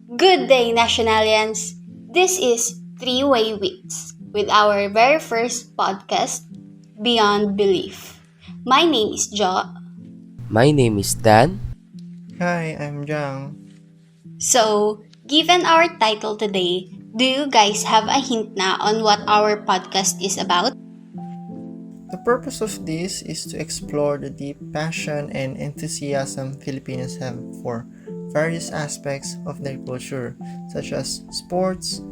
Good day, Nationalians! This is Three-Way Weeks with our very first podcast, Beyond Belief. My name is Jo. My name is Dan. Hi, I'm Jang. So, given our title today, do you guys have a hint na on what our podcast is about? The purpose of this is to explore the deep passion and enthusiasm Filipinos have for various aspects of their culture, such as sports,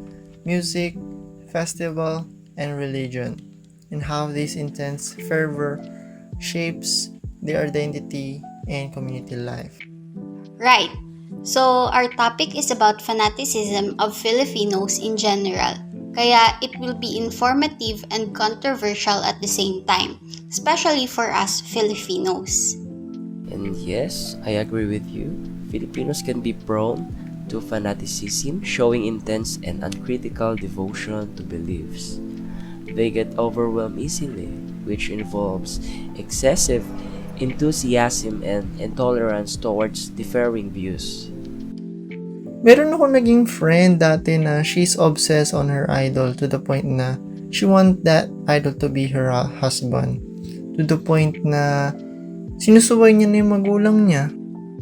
music, festival, and religion, and how this intense fervor shapes their identity and community life. Right. So, our topic is about fanaticism of Filipinos in general. Kaya it will be informative and controversial at the same time, especially for us Filipinos. And yes, I agree with you. Filipinos can be prone to fanaticism, showing intense and uncritical devotion to beliefs. They get overwhelmed easily, which involves excessive enthusiasm and intolerance towards differing views. Meron ako naging friend dati na she's obsessed on her idol to the point na she want that idol to be her husband. To the point na sinusuway niya na yung magulang niya.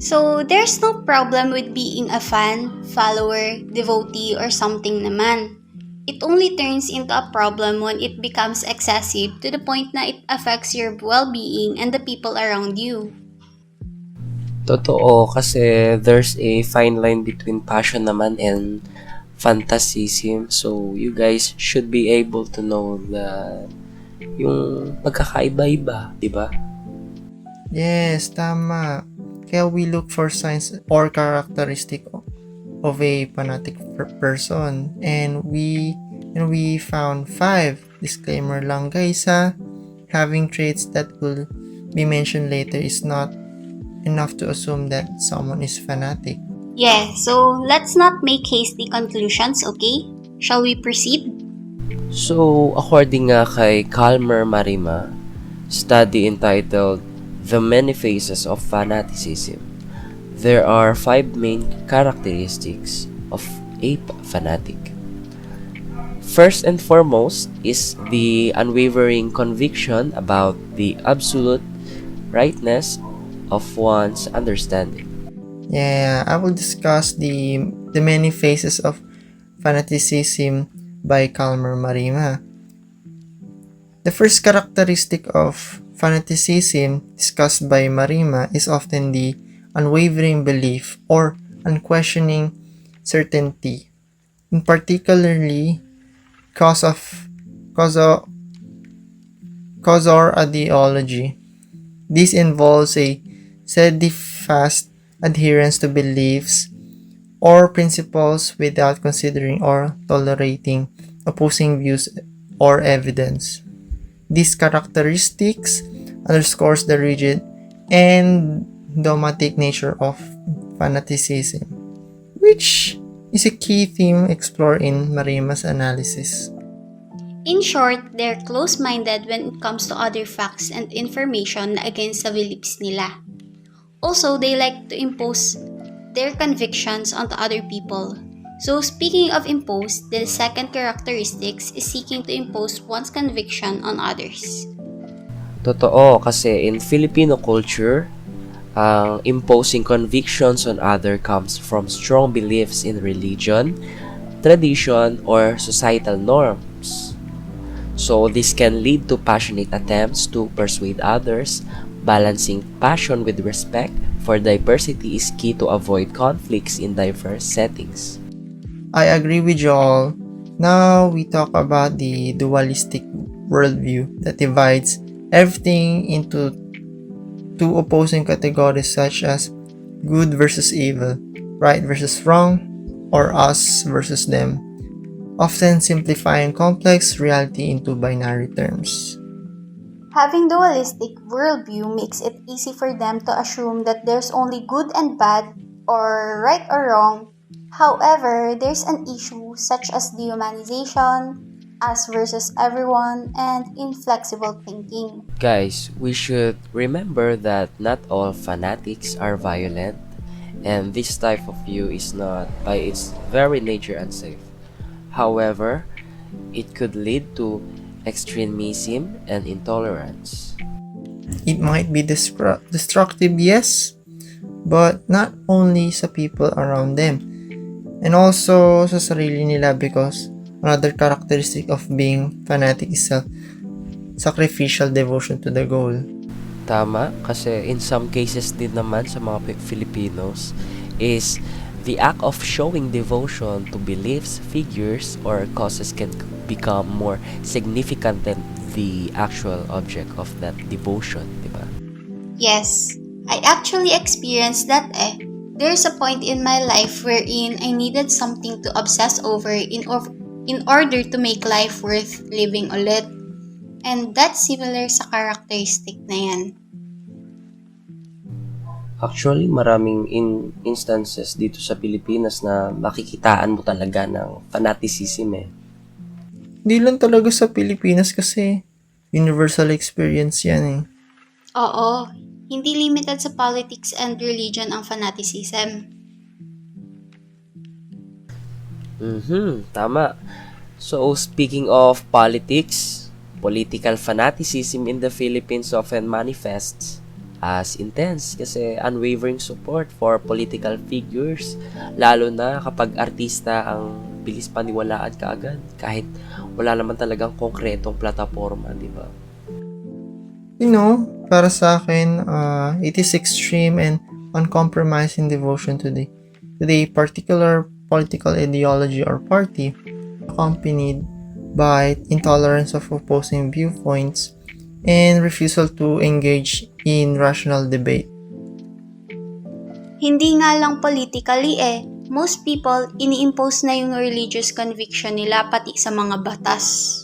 So, there's no problem with being a fan, follower, devotee, or something naman. It only turns into a problem when it becomes excessive to the point na it affects your well-being and the people around you. Totoo, kasi there's a fine line between passion naman and fanaticism. So, you guys should be able to know that yung pagkakaiba-iba, di ba? Yes, tama. Kaya we look for signs or characteristic of a fanatic person. And we found 5. Disclaimer lang guys ha. Having traits that will be mentioned later is not enough to assume that someone is fanatic. Yeah, so let's not make hasty conclusions, okay? Shall we proceed? So, according nga kay Calmer Marima, study entitled The Many Faces of Fanaticism, there are 5 main characteristics of a fanatic. First and foremost is the unwavering conviction about the absolute rightness of one's understanding. Yeah, I will discuss the many phases of fanaticism by Calmer Marima. The first characteristic of fanaticism discussed by Marima is often the unwavering belief or unquestioning certainty, in particularly cause or ideology. This involves a steadfast adherence to beliefs or principles without considering or tolerating opposing views or evidence. These characteristics underscores the rigid and dogmatic nature of fanaticism, which is a key theme explored in Marima's analysis. In short, they're close-minded when it comes to other facts and information na against sa beliefs nila. Also, they like to impose their convictions onto other people. So, speaking of impose, the second characteristics is seeking to impose one's conviction on others. Totoo, kasi in Filipino culture, ang imposing convictions on other comes from strong beliefs in religion, tradition, or societal norms. So, this can lead to passionate attempts to persuade others. Balancing passion with respect for diversity is key to avoid conflicts in diverse settings. I agree with you all. Now we talk about the dualistic worldview that divides everything into two opposing categories such as good versus evil, right versus wrong, or us versus them, often simplifying complex reality into binary terms. Having dualistic worldview makes it easy for them to assume that there's only good and bad, or right or wrong. However, there's an issue such as dehumanization, us versus everyone, and inflexible thinking. Guys, we should remember that not all fanatics are violent, and this type of view is not by its very nature unsafe. However, it could lead to extremism and intolerance. It might be destructive, yes, but not only sa people around them, and also sa sarili nila, because another characteristic of being fanatic is sacrificial devotion to the goal. Tama, kasi in some cases din naman sa mga Filipinos is the act of showing devotion to beliefs, figures, or causes can become more significant than the actual object of that devotion, di ba? Yes, I actually experienced that There's a point in my life wherein I needed something to obsess over in order to make life worth living ulit. And that's similar sa characteristic na yan. Actually, maraming instances dito sa Pilipinas na makikitaan mo talaga ng fanaticism eh. Hindi lang talaga sa Pilipinas kasi universal experience yan eh. Oo, hindi limited sa politics and religion ang fanaticism. Tama. So, speaking of politics, political fanaticism in the Philippines often manifests as intense kasi unwavering support for political figures, lalo na kapag artista ang bilis paniwalaan kaagad kahit wala naman talagang konkretong plataforma, di ba? Para sa akin, it is extreme and uncompromising devotion to the particular political ideology or party, accompanied by intolerance of opposing viewpoints and refusal to engage in rational debate. Hindi nga lang politically most people ini-impose na yung religious conviction nila pati sa mga batas.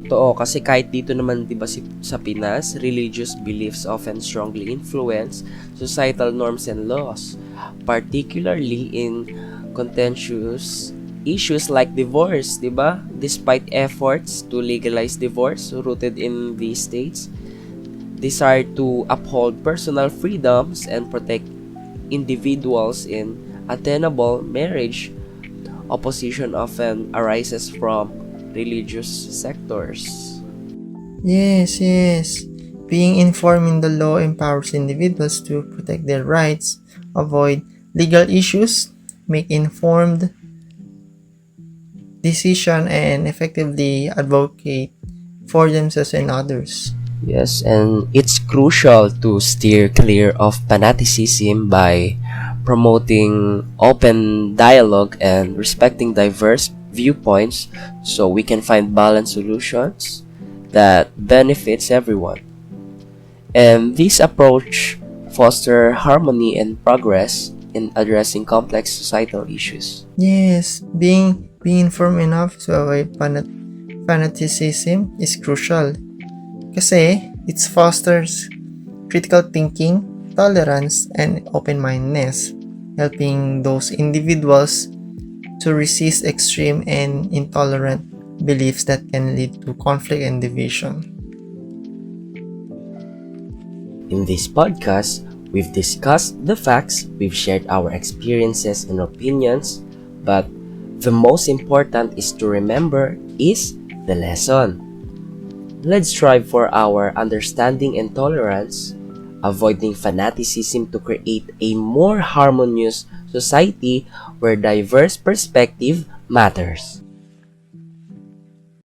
Totoo, kasi kahit dito naman 'di ba sa Pinas, religious beliefs often strongly influence societal norms and laws, particularly in contentious issues like divorce, 'di ba? Despite efforts to legalize divorce rooted in these states, desire to uphold personal freedoms and protect individuals in attainable marriage, opposition often arises from religious sectors. Yes. Being informed in the law empowers individuals to protect their rights, avoid legal issues, make informed decision, and effectively advocate for themselves and others. Yes, and it's crucial to steer clear of fanaticism by promoting open dialogue and respecting diverse viewpoints so we can find balanced solutions that benefits everyone. And this approach foster harmony and progress in addressing complex societal issues. Yes, being informed enough to avoid fanaticism is crucial kasi it fosters critical thinking, tolerance, and open-mindedness, helping those individuals to resist extreme and intolerant beliefs that can lead to conflict and division. In this podcast, we've discussed the facts, we've shared our experiences and opinions, but the most important is to remember is the lesson. Let's strive for our understanding and tolerance, avoiding fanaticism to create a more harmonious society where diverse perspective matters.